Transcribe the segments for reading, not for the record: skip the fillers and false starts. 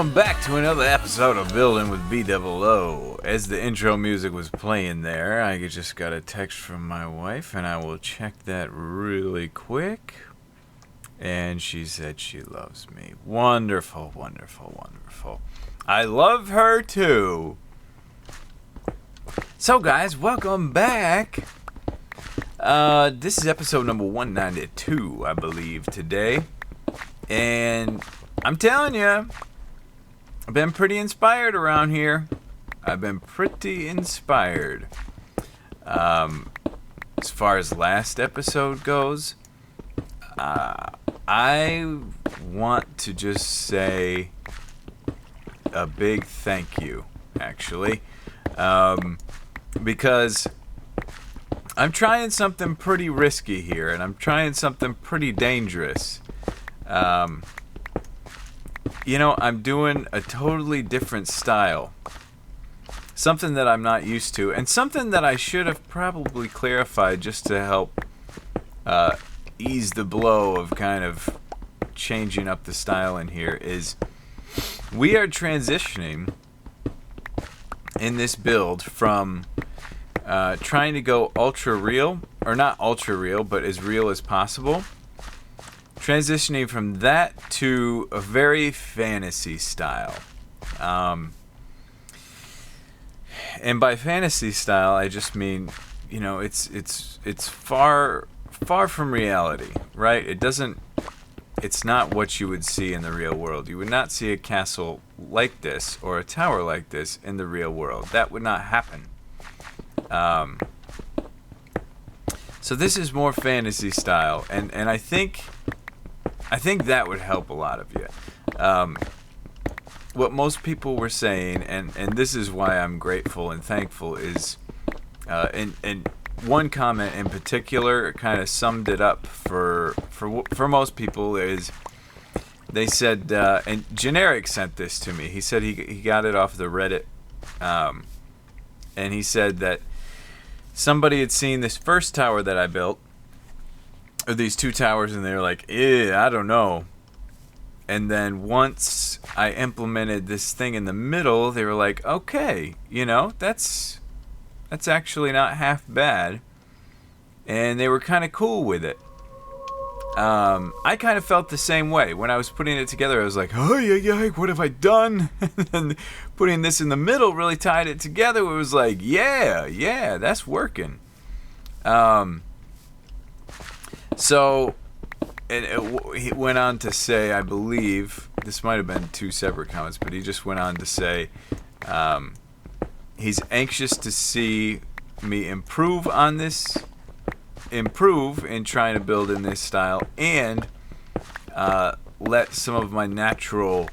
welcome back to another episode of Building with BdoubleO. As the intro music was playing there, I just got a text from my wife, and I will check that really quick. And she said she loves me. Wonderful, wonderful, wonderful. I love her too. So guys, welcome back. This is episode number 192, I believe, today. And I'm telling you, I've been pretty inspired around here. I've been pretty inspired. As far as last episode goes, I want to just say a big thank you, actually. Because I'm trying something pretty risky here, and I'm trying something pretty dangerous. I'm doing a totally different style. Something that I'm not used to, and something that I should have probably clarified just to help ease the blow of kind of changing up the style in here is we are transitioning in this build from trying to go ultra real, or not ultra real, but as real as possible. Transitioning from that to a very fantasy style. And by fantasy style, I just mean, it's far from reality, right? It's not what you would see in the real world. You would not see a castle like this or a tower like this in the real world. That would not happen. So this is more fantasy style, and I think that would help a lot of you. What most people were saying, and this is why I'm grateful and thankful, is, and one comment in particular kind of summed it up for most people, is they said, and Generic sent this to me. He said he got it off the Reddit, and he said that somebody had seen this first tower that I built, or these two towers, and they were like, I don't know. And then once I implemented this thing in the middle, they were like, okay, that's actually not half bad. And they were kind of cool with it. I kind of felt the same way. When I was putting it together, I was like, oh, what have I done? And putting this in the middle really tied it together. It was like, yeah, that's working. So, he went on to say, I believe, this might have been two separate comments, but he just went on to say he's anxious to see me improve in trying to build in this style, and let some of my natural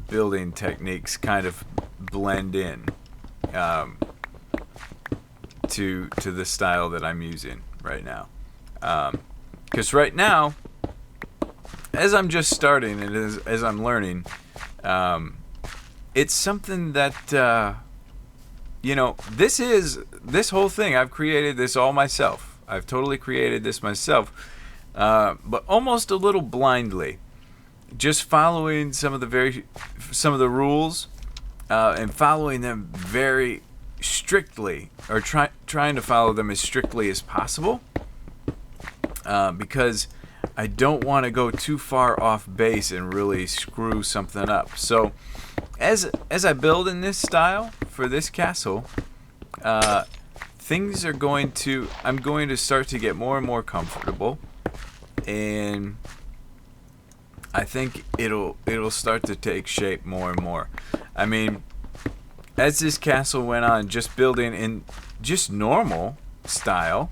building techniques kind of blend in to the style that I'm using right now. Because right now, as I'm just starting and as I'm learning, it's something that, this whole thing, I've created this all myself. I've totally created this myself, but almost a little blindly, just following some of the rules, and following them very strictly, or trying to follow them as strictly as possible. Because I don't want to go too far off base and really screw something up. So, as I build in this style for this castle, I'm going to start to get more and more comfortable, and I think it'll start to take shape more and more. I mean, as this castle went on, just building in just normal style,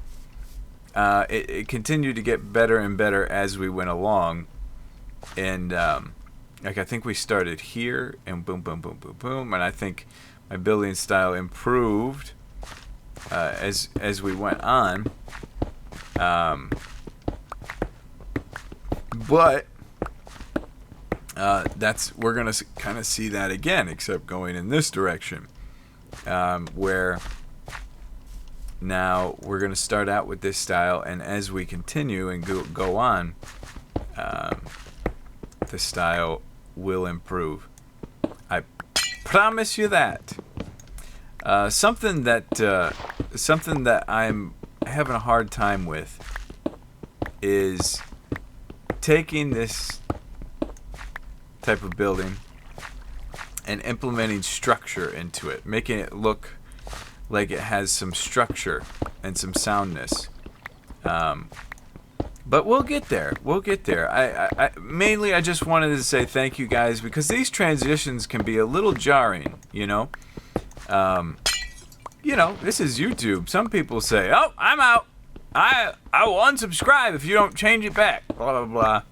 it continued to get better and better as we went along, and I think we started here, and boom, boom, boom, boom, boom, and I think my building style improved as we went on, but we're gonna kind of see that again, except going in this direction, where now we're going to start out with this style, and as we continue and go on, the style will improve. I promise you that. Something that I'm having a hard time with is taking this type of building and implementing structure into it, making it look like it has some structure and some soundness. But we'll get there. We'll get there. I mainly I just wanted to say thank you guys, because these transitions can be a little jarring, you know. This is YouTube. Some people say, "Oh, I'm out. I will unsubscribe if you don't change it back." Blah blah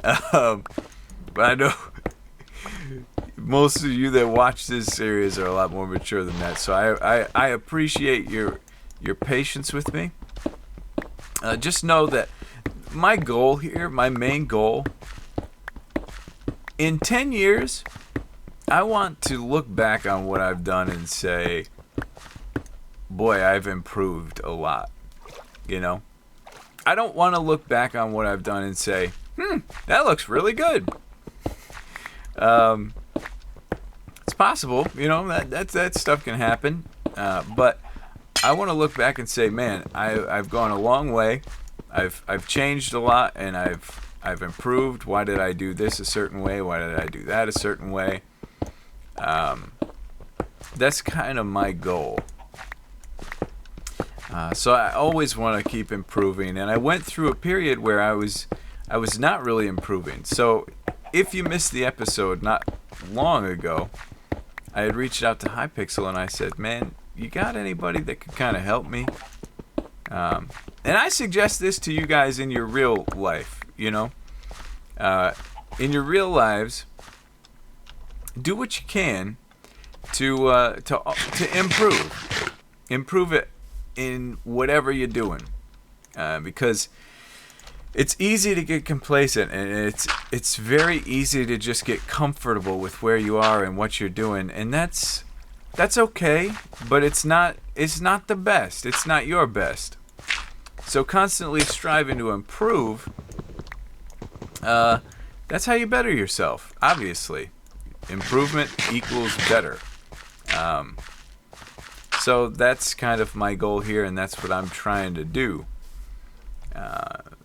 blah. But I know most of you that watch this series are a lot more mature than that, so I appreciate your patience with me. Just know that my goal here, my main goal, in 10 years, I want to look back on what I've done and say, boy, I've improved a lot. You know? I don't want to look back on what I've done and say, that looks really good. It's possible, you know, that stuff can happen. But I want to look back and say, man, I've gone a long way. I've changed a lot, and I've improved. Why did I do this a certain way? Why did I do that a certain way? That's kind of my goal. So I always want to keep improving, and I went through a period where I was not really improving. So if you missed the episode not long ago, I had reached out to Hypixel and I said, man, you got anybody that could kind of help me? And I suggest this to you guys in your real life, you know. In your real lives, do what you can to improve it in whatever you're doing, because it's easy to get complacent, and it's very easy to just get comfortable with where you are and what you're doing, and that's okay, but it's not the best. It's not your best. So constantly striving to improve, that's how you better yourself, obviously. Improvement equals better. So that's kind of my goal here, and that's what I'm trying to do.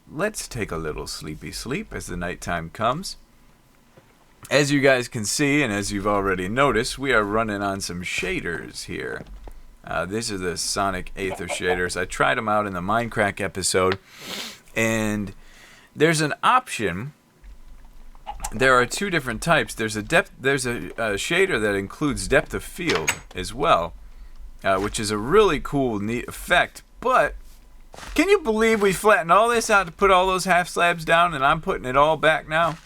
Let's take a little sleepy sleep as the nighttime comes. As you guys can see, and as you've already noticed, we are running on some shaders here. These are the Sonic Aether shaders. I tried them out in the Minecraft episode, and there's an option. There are two different types. There's a shader that includes depth of field as well, which is a really cool, neat effect. But can you believe we flattened all this out to put all those half slabs down, and I'm putting it all back now?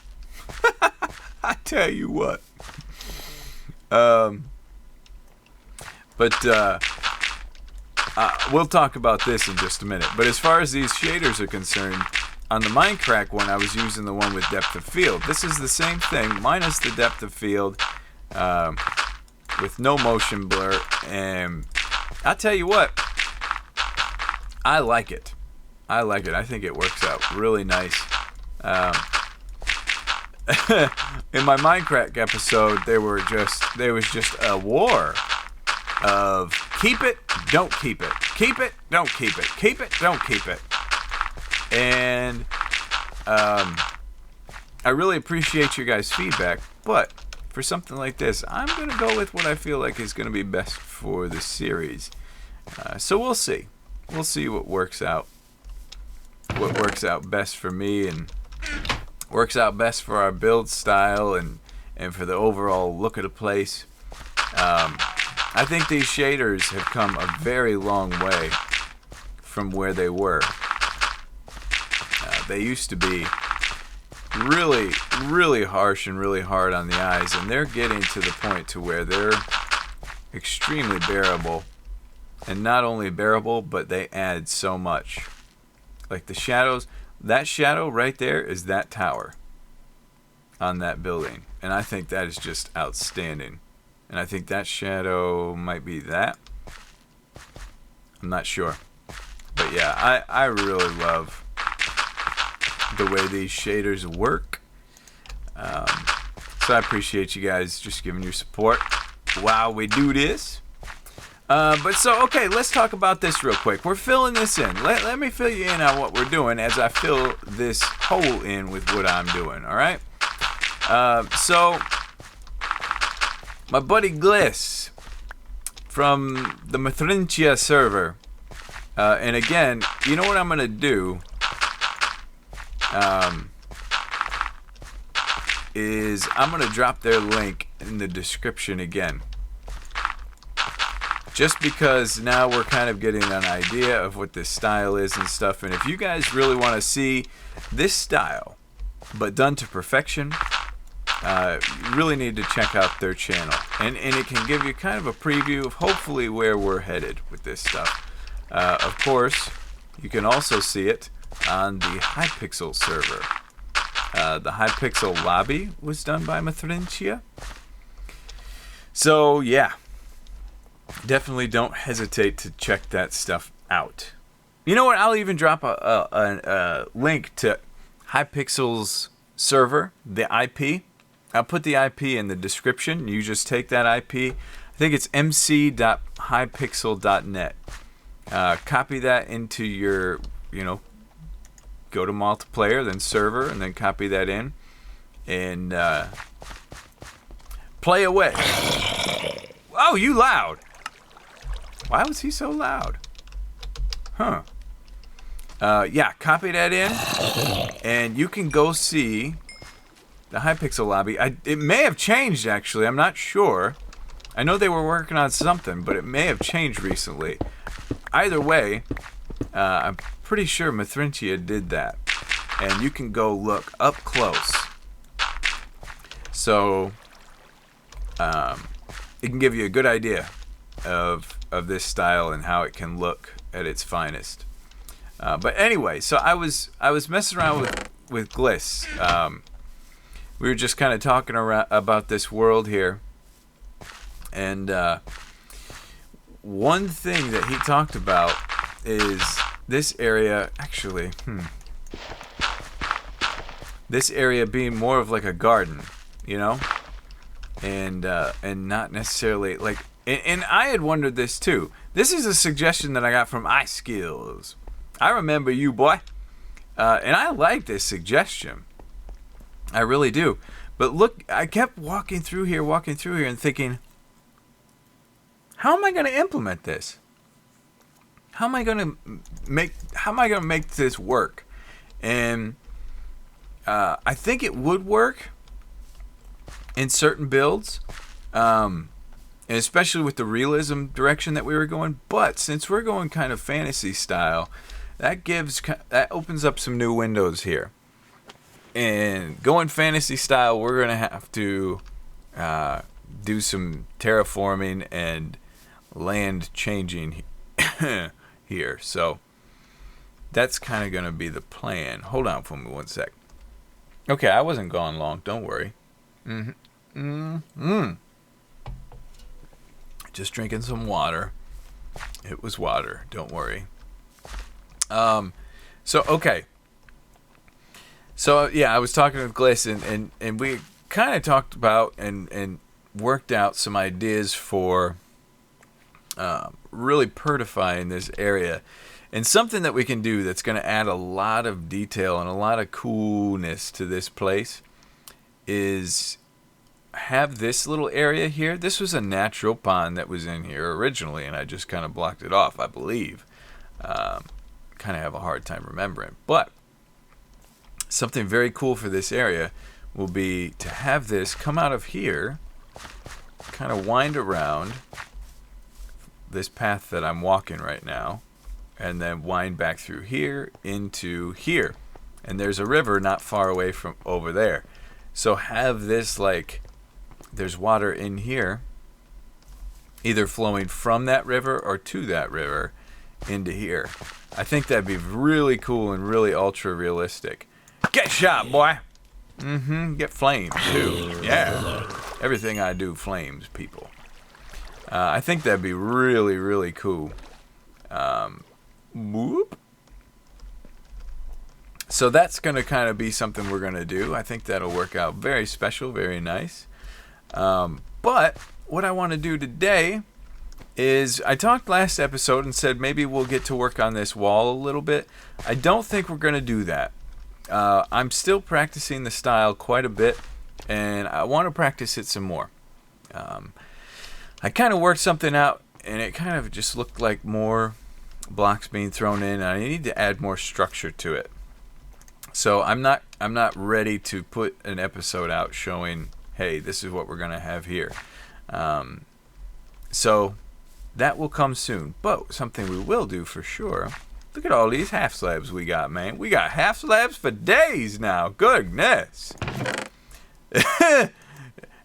I tell you what. We'll talk about this in just a minute. But as far as these shaders are concerned, on the Minecraft one, I was using the one with depth of field. This is the same thing, minus the depth of field, with no motion blur. And I'll tell you what, I like it. I think it works out really nice. In my Minecraft episode, there was just a war of keep it, don't keep it, keep it, don't keep it, keep it, don't keep it. And I really appreciate your guys' feedback, but for something like this, I'm going to go with what I feel like is going to be best for the series. So we'll see. We'll see what works out. What works out best for me and works out best for our build style and for the overall look of the place. I think these shaders have come a very long way from where they were. They used to be really, really harsh and really hard on the eyes, and they're getting to the point to where they're extremely bearable. And not only bearable, but they add so much. Like the shadows, that shadow right there is that tower on that building. And I think that is just outstanding. And I think that shadow might be that. I'm not sure. But yeah, I really love the way these shaders work. So So I appreciate you guys just giving your support while we do this. Okay, let's talk about this real quick. We're filling this in. Let me fill you in on what we're doing as I fill this hole in with what I'm doing, alright? My buddy Gliss from the Hypixel server, and again, you know what I'm going to do? Is I'm going to drop their link in the description again. Just because now we're kind of getting an idea of what this style is and stuff. And if you guys really want to see this style, but done to perfection, you really need to check out their channel. And it can give you kind of a preview of hopefully where we're headed with this stuff. Of course, you can also see it on the Hypixel server. The Hypixel lobby was done by Hypixel. So, yeah. Definitely don't hesitate to check that stuff out. You know what? I'll even drop a link to Hypixel's server, the IP. I'll put the IP in the description. You just take that IP. I think it's mc.hypixel.net. Copy that into your, go to multiplayer, then server, and then copy that in. And play away. Oh, you loud. Why was he so loud? Huh. Yeah, copy that in, and you can go see the Hypixel lobby. It may have changed, actually. I'm not sure. I know they were working on something, but it may have changed recently. Either way, I'm pretty sure Hypixel did that, and you can go look up close. So, it can give you a good idea of this style and how it can look at its finest. But anyway, so I was messing around with Gliss. We were just kind of talking about this world here, and one thing that he talked about is this area. Actually, this area being more of like a garden, and not necessarily like. And I had wondered this too. This is a suggestion that I got from iSkills. I remember you, boy. And I like this suggestion. I really do. But look, I kept walking through here and thinking, how am I going to implement this? How am I going to make this work? And I think it would work in certain builds. And especially with the realism direction that we were going. But since we're going kind of fantasy style, that opens up some new windows here. And going fantasy style, we're going to have to do some terraforming and land changing here. So that's kind of going to be the plan. Hold on for me one sec. Okay, I wasn't gone long. Don't worry. Just drinking some water. It was water. Don't worry. Okay. So, yeah, I was talking with Gliss, and we kind of talked about and worked out some ideas for really purifying this area. And something that we can do that's going to add a lot of detail and a lot of coolness to this place is have this little area here. This was a natural pond that was in here originally, and I just kind of blocked it off, I believe. Kind of have a hard time remembering. But something very cool for this area will be to have this come out of here, kind of wind around this path that I'm walking right now, and then wind back through here into here. And there's a river not far away from over there. So have this like, there's water in here, either flowing from that river or to that river into here. I think that'd be really cool and really ultra realistic. Get shot, boy. Get flamed too. Yeah. Everything I do flames people. I think that'd be really, really cool. Whoop. So that's going to kind of be something we're going to do. I think that'll work out very special, very nice. But what I want to do today is, I talked last episode and said maybe we'll get to work on this wall a little bit. I don't think we're going to do that. I'm still practicing the style quite a bit, and I want to practice it some more. I kind of worked something out, and it kind of just looked like more blocks being thrown in. I need to add more structure to it. So I'm not ready to put an episode out showing, hey, this is what we're going to have here. So that will come soon. But something we will do for sure. Look at all these half slabs we got, man. We got half slabs for days now. Goodness.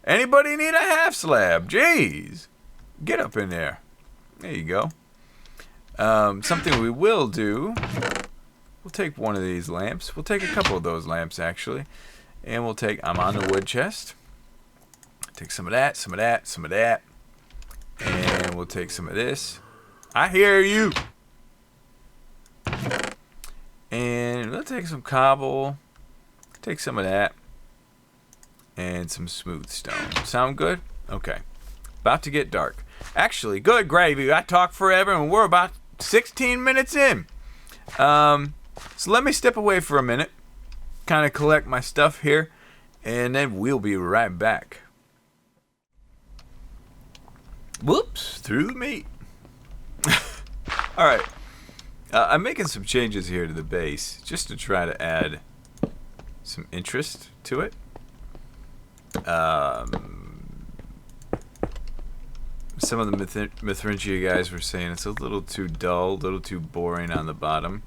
Anybody need a half slab? Jeez. Get up in there. There you go. Something we will do. We'll take one of these lamps. We'll take a couple of those lamps, actually. And we'll take, I'm on the wood chest. Take some of that, some of that, some of that. And we'll take some of this. I hear you. And we'll take some cobble. Take some of that. And some smooth stone. Sound good? Okay. About to get dark. Actually, good gravy. I talk forever and we're about 16 minutes in. So let me step away for a minute, kind of collect my stuff here, and then we'll be right back. Whoops, through the meat. All right, I'm making some changes here to the base just to try to add some interest to it. Some of the Mithringia guys were saying it's a little too dull, a little too boring on the bottom.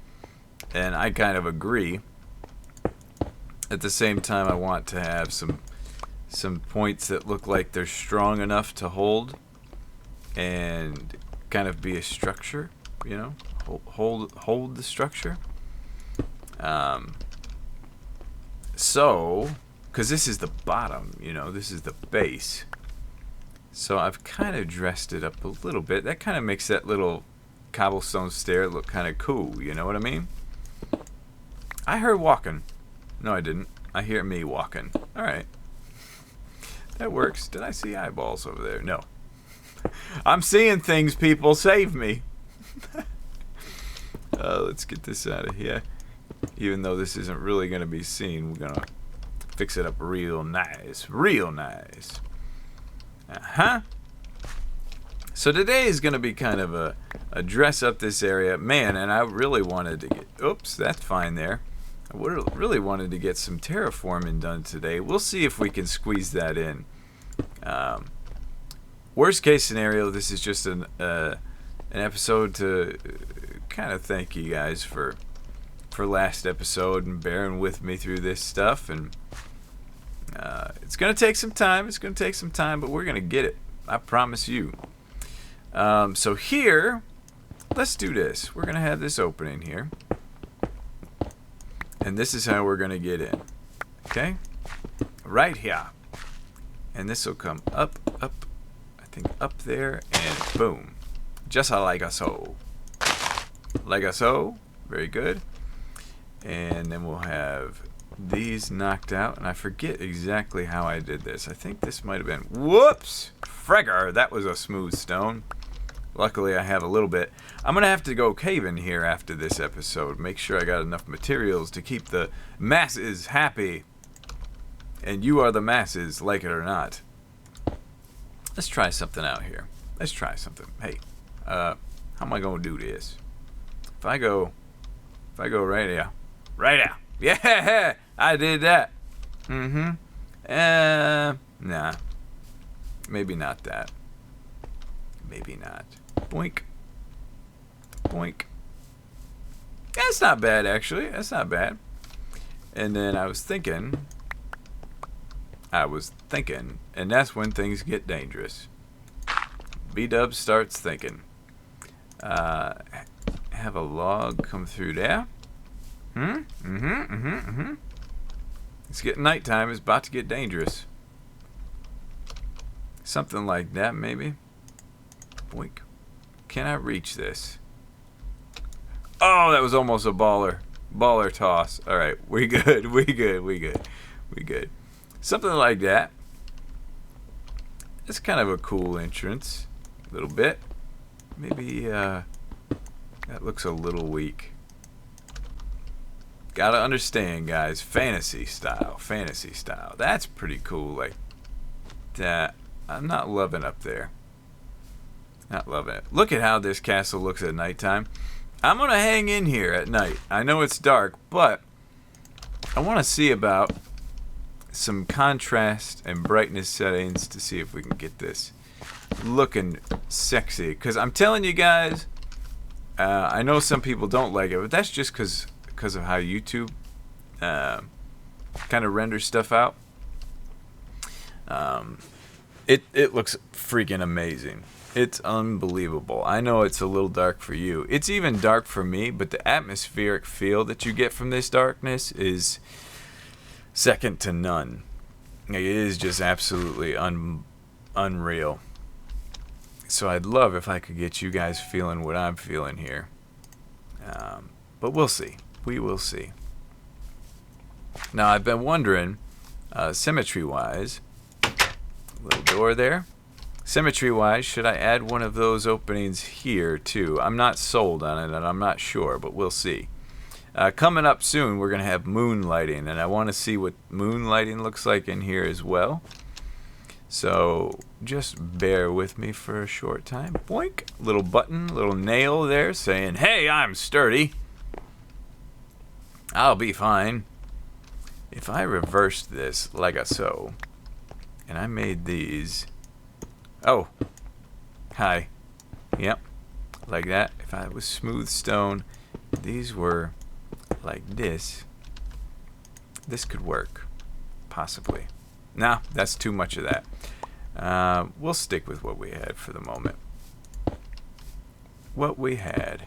And I kind of agree. At the same time, I want to have some points that look like they're strong enough to hold and kind of be a structure, you know, hold the structure. So, because this is the bottom, you know, this is the base. So I've kind of dressed it up a little bit. That kind of makes that little cobblestone stair look kind of cool, you know what I mean? I heard walking. No, I didn't. I hear me walking. Alright. That works. Did I see eyeballs over there? No. I'm seeing things, people. Save me. Let's get this out of here. Even though this isn't really going to be seen, we're going to fix it up real nice. Real nice. Uh-huh. So today is going to be kind of a dress up this area. Man, and I really wanted to get... Oops, that's fine there. I really wanted to get some terraforming done today. We'll see if we can squeeze that in. Worst case scenario, this is just an episode to kind of thank you guys for last episode and bearing with me through this stuff. And it's going to take some time. It's going to take some time, but we're going to get it. I promise you. So here, let's do this. We're going to have this opening here. And this is how we're going to get in. Okay? Right here. And this will come up, I think up there, and boom. Just like a so. Like a so. Very good. And then we'll have these knocked out. And I forget exactly how I did this. I think this might have been... Whoops! Fregger! That was a smooth stone. Luckily, I have a little bit. I'm going to have to go caving here after this episode. Make sure I got enough materials to keep the masses happy. And you are the masses, like it or not. Let's try something out here. Let's try something. Hey, how am I going to do this? If I go right here. Right here. Yeah, I did that. Mm-hmm. Nah. Maybe not that. Maybe not. Boink. Boink. That's not bad, actually. That's not bad. And then I was thinking, and that's when things get dangerous. B-Dub starts thinking. Have a log come through there. It's getting nighttime. It's about to get dangerous. Something like that, maybe. Boink. Can I reach this? Oh, that was almost a baller. Baller toss. All right, we good. We good. We good. We good. Something like that. It's kind of a cool entrance. A little bit. Maybe that looks a little weak. Gotta understand, guys. Fantasy style. Fantasy style. That's pretty cool. Like that. I'm not loving up there. Not loving it. Look at how this castle looks at nighttime. I'm gonna hang in here at night. I know it's dark, but I want to see about some contrast and brightness settings to see if we can get this looking sexy. Because I'm telling you guys, I know some people don't like it, but that's just because of how YouTube kind of renders stuff out. It looks freaking amazing. It's unbelievable. I know it's a little dark for you. It's even dark for me, but the atmospheric feel that you get from this darkness is second to none. It is just absolutely unreal. So I'd love if I could get you guys feeling what I'm feeling here. But we'll see. We will see. Now, I've been wondering, symmetry-wise, little door there. Symmetry-wise, should I add one of those openings here, too? I'm not sold on it, and I'm not sure, but we'll see. Coming up soon, we're going to have moonlighting, and I want to see what moonlighting looks like in here as well. So just bear with me for a short time. Boink. Little button, little nail there saying, hey, I'm sturdy. I'll be fine. If I reversed this like so, and I made these... Oh, hi. Yep, like that. If I was smooth stone, these were like this. This could work, possibly. Nah, that's too much of that. We'll stick with what we had for the moment. What we had.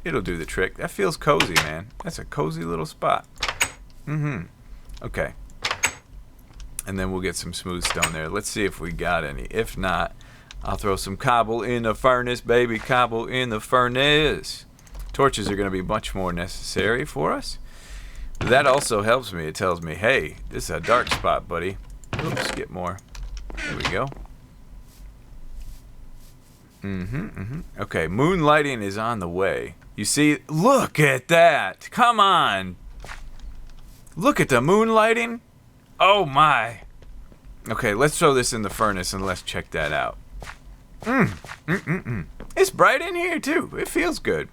It'll do the trick. That feels cozy, man. That's a cozy little spot. Okay. And then we'll get some smooth stone there. Let's see if we got any. If not, I'll throw some cobble in the furnace, baby. Cobble in the furnace. Torches are going to be much more necessary for us. That also helps me. It tells me, hey, this is a dark spot, buddy. Oops, get more. There we go. Okay, moonlighting is on the way. You see, look at that. Come on. Look at the moonlighting. Oh my. Okay, let's throw this in the furnace and let's check that out. It's bright in here too. It feels good.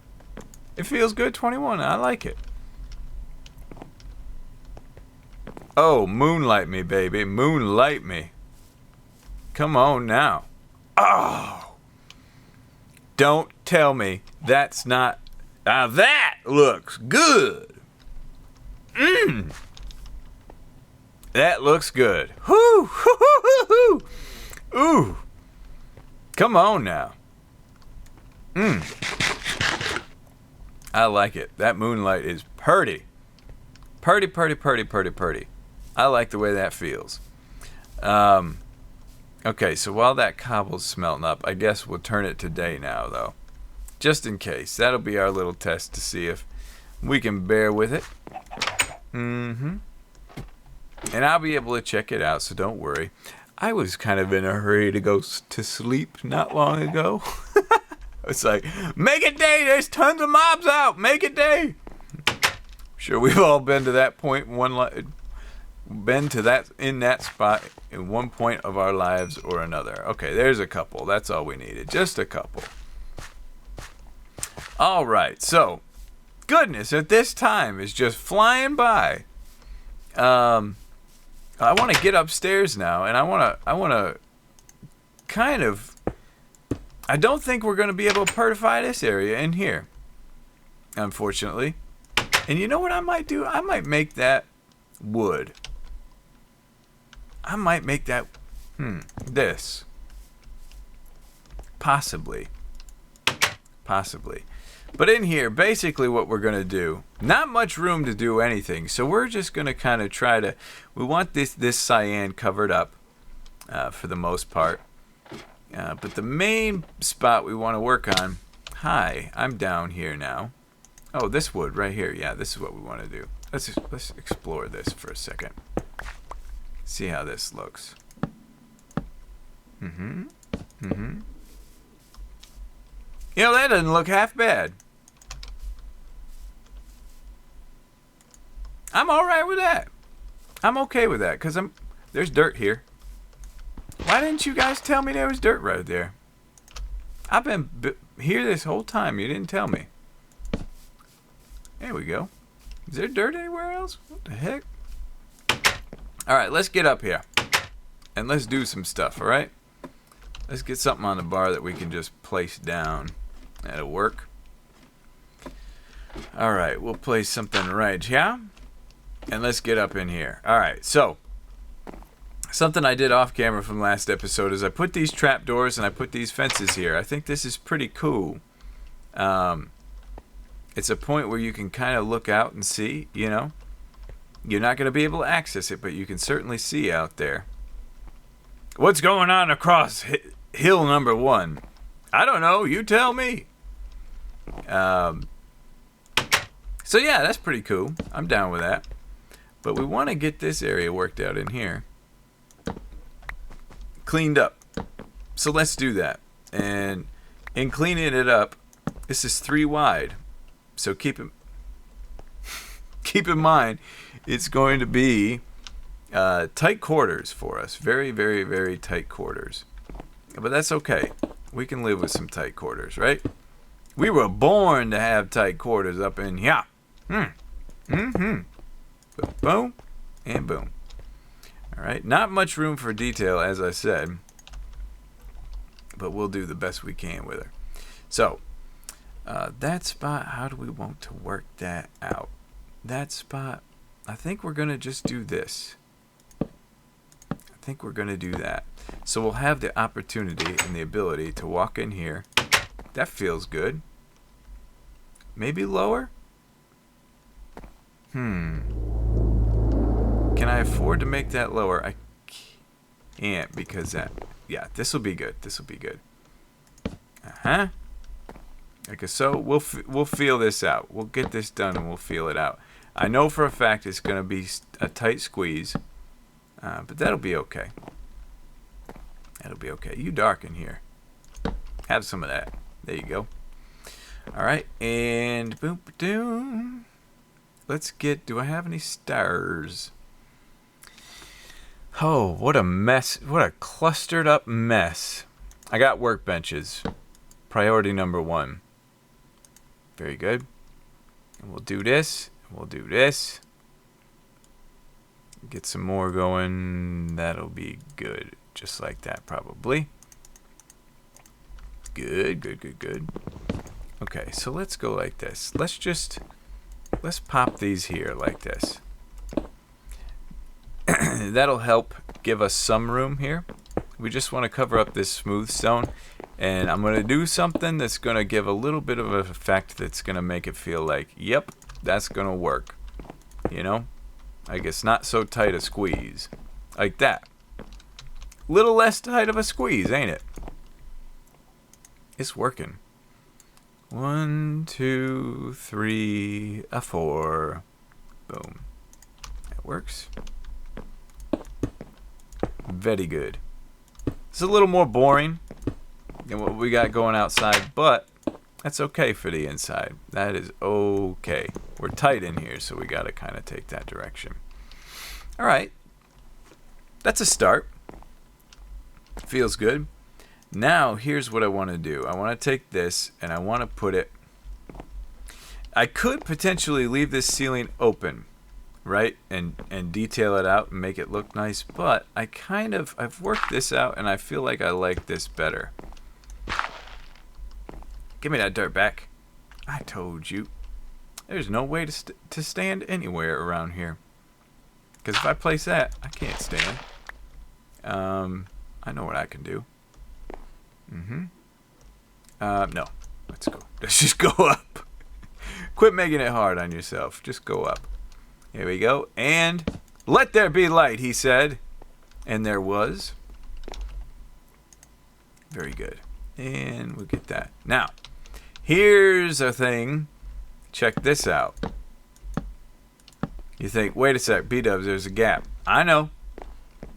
It feels good, 21. I like it. Oh, moonlight me, baby. Moonlight me. Come on now. Oh. Don't tell me that's not... Now that looks good. That looks good. Whoo! Ooh. Come on now. I like it. That moonlight is purty. Purty, purty, purty, purty, purty. I like the way that feels. Okay, so while that cobble's smelting up, I guess we'll turn it to day now, though. Just in case. That'll be our little test to see if we can bear with it. And I'll be able to check it out, so don't worry. I was kind of in a hurry to go to sleep not long ago. It's like, make it day, there's tons of mobs out, make it day. Sure, we've all been to that point in that spot in one point of our lives or another. Okay, there's a couple. That's all we needed. Just a couple. All right, so goodness, at this time is just flying by. I want to get upstairs now, and I want to kind of... I don't think we're going to be able to purify this area in here, unfortunately. And you know what I might do? I might make that wood. I might make that... this. Possibly. Possibly. But in here, basically what we're going to do, not much room to do anything, so we're just going to kind of try to, we want this cyan covered up for the most part. But the main spot we want to work on, hi, I'm down here now. Oh, this wood right here. Yeah, this is what we want to do. Let's explore this for a second. See how this looks. You know, that doesn't look half bad. I'm all right with that. I'm okay with that because there's dirt here. Why didn't you guys tell me there was dirt right there? I've been here this whole time. You didn't tell me. There we go. Is there dirt anywhere else? What the heck? All right, let's get up here. And let's do some stuff, all right? Let's get something on the bar that we can just place down. That'll work. All right, we'll place something right here. And let's get up in here. All right, so something I did off camera from last episode is I put these trapdoors and I put these fences here. I think this is pretty cool. It's a point where you can kind of look out and see, you know. You're not going to be able to access it, but you can certainly see out there. What's going on across hill number 1? I don't know. You tell me. So yeah, that's pretty cool. I'm down with that. But we want to get this area worked out in here. Cleaned up. So let's do that. And in cleaning it up, this is 3 wide. So keep in mind, it's going to be tight quarters for us. Very, very, very tight quarters. But that's okay. We can live with some tight quarters, right? We were born to have tight quarters up in here. Boom and boom. All right. Not much room for detail, as I said. But we'll do the best we can with her. So, that spot, how do we want to work that out? That spot, I think we're going to just do this. I think we're going to do that. So we'll have the opportunity and the ability to walk in here. That feels good. Maybe lower? Can I afford to make that lower? I can't because that... Yeah, this will be good. This will be good. Okay, so we'll feel this out. We'll get this done and we'll feel it out. I know for a fact it's going to be a tight squeeze, but that'll be okay. That'll be okay. You darken here. Have some of that. There you go. All right, and boom, boom. Let's get. Do I have any stars? Oh, what a mess! What a clustered up mess. I got workbenches. Priority number 1. Very good. And we'll do this. We'll do this. Get some more going. That'll be good. Just like that, probably. Good, good, good, good. Okay, so let's go like this. Let's pop these here like this. That'll help give us some room here. We just want to cover up this smooth stone. And I'm going to do something that's going to give a little bit of an effect that's going to make it feel like, yep, that's going to work. You know? Like it's not so tight a squeeze. Like that. Little less tight of a squeeze, ain't it? It's working. 1, 2, 3, 4. Boom. That works. Very good. It's a little more boring than what we got going outside, but that's okay for the inside. That is okay. We're tight in here, so we got to kind of take that direction. All right. That's a start. Feels good. Now, here's what I want to do. I want to take this, and I want to put it... I could potentially leave this ceiling open, right? And detail it out and make it look nice, but I've worked this out, and I feel like I like this better. Give me that dirt back. I told you. There's no way to stand anywhere around here. Because if I place that, I can't stand. I know what I can do. No. Let's go. Let's just go up. Quit making it hard on yourself. Just go up. Here we go. And let there be light, he said. And there was. Very good. And we'll get that. Now, here's a thing check this out. You think, wait a sec, B-dubs, there's a gap. I know.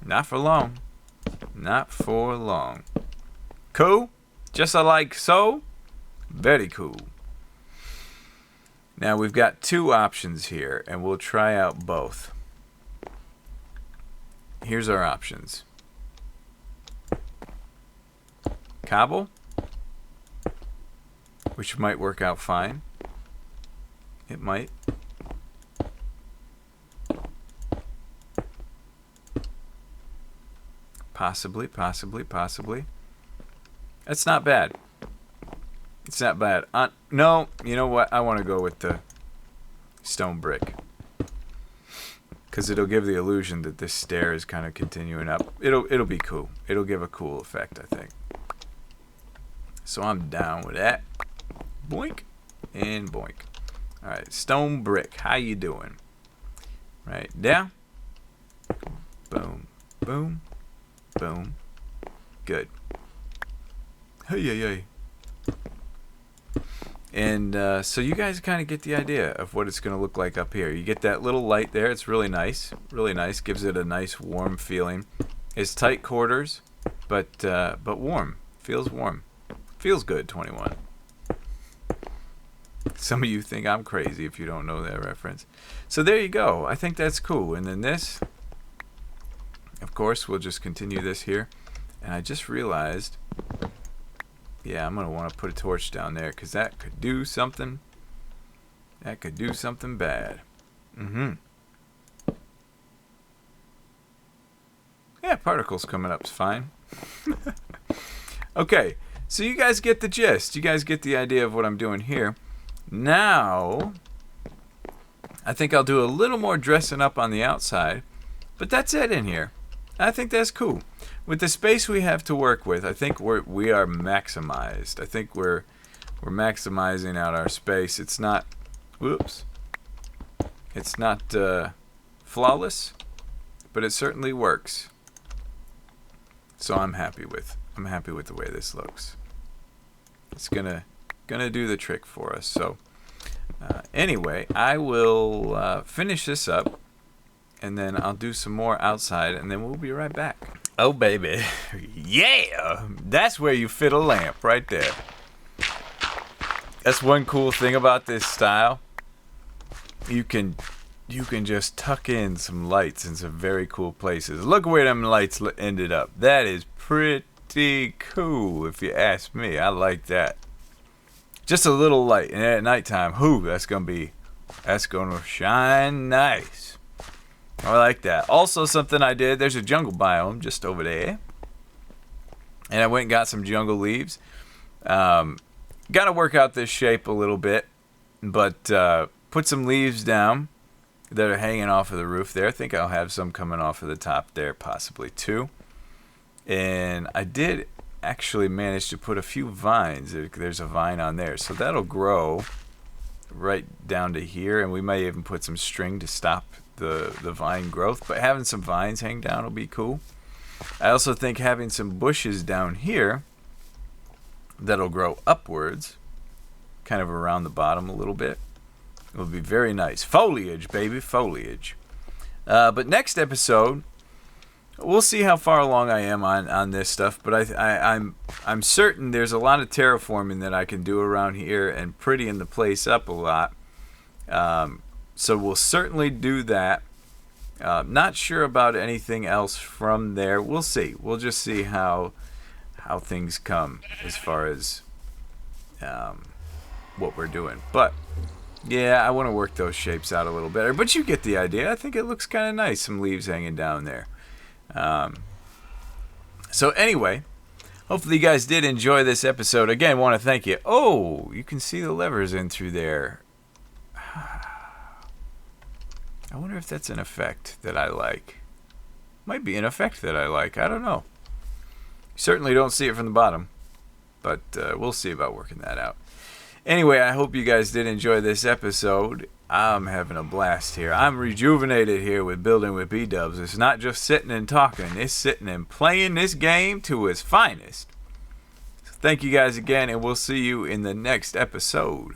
Not for long. Not for long. Cool? Just like so? Very cool. Now we've got two options here, and we'll try out both. Here's our options. Cobble, which might work out fine. It might. Possibly. That's not bad. It's not bad. No, you know what? I want to go with the stone brick. Because it'll give the illusion that this stair is kind of continuing up. It'll be cool. It'll give a cool effect, I think. So I'm down with that. Boink and boink. Alright, stone brick. How you doing? Right down. Boom. Boom. Boom. Good. Hey. And so you guys kind of get the idea of what it's going to look like up here. You get that little light there. It's really nice. Really nice. Gives it a nice warm feeling. It's tight quarters, but warm. Feels warm. Feels good, 21. Some of you think I'm crazy if you don't know that reference. So there you go. I think that's cool. And then this, of course, we'll just continue this here. And I just realized, yeah, I'm going to want to put a torch down there because that could do something. That could do something bad. Yeah, particles coming up is fine. Okay, so you guys get the gist. You guys get the idea of what I'm doing here. Now, I think I'll do a little more dressing up on the outside, but that's it in here. I think that's cool. With the space we have to work with, I think we are maximized. I think we're maximizing out our space. It's not, whoops. It's not flawless, but it certainly works. So I'm happy with the way this looks. It's gonna do the trick for us. So anyway, I will finish this up, and then I'll do some more outside, and then we'll be right back. Oh baby, yeah, that's where you fit a lamp right there. That's one cool thing about this style. You can just tuck in some lights in some very cool places. Look where them lights ended up. That is pretty cool, if you ask me. I like that. Just a little light, and at nighttime, that's gonna shine nice. I like that. Also, something I did, there's a jungle biome just over there, and I went and got some jungle leaves. Got to work out this shape a little bit, but put some leaves down that are hanging off of the roof there. I think I'll have some coming off of the top there, possibly too. And I did actually manage to put a few vines. There's a vine on there, so that'll grow right down to here, and we might even put some string to stop the vine growth, but having some vines hang down will be cool. I also think having some bushes down here that'll grow upwards, kind of around the bottom a little bit, will be very nice. Foliage, baby, foliage. But next episode, we'll see how far along I am on this stuff, but I'm certain there's a lot of terraforming that I can do around here and prettying the place up a lot. So we'll certainly do that. Not sure about anything else from there. We'll see. We'll just see how things come as far as what we're doing. But yeah, I want to work those shapes out a little better. But you get the idea. I think it looks kind of nice. Some leaves hanging down there. So anyway, hopefully you guys did enjoy this episode. Again, want to thank you. Oh, you can see the levers in through there. I wonder if that's an effect that I like. Might be an effect that I like. I don't know. You certainly don't see it from the bottom, but we'll see about working that out. Anyway, I hope you guys did enjoy this episode. I'm having a blast here. I'm rejuvenated here with building with B-dubs. It's not just sitting and talking. It's sitting and playing this game to its finest. So thank you guys again, and we'll see you in the next episode.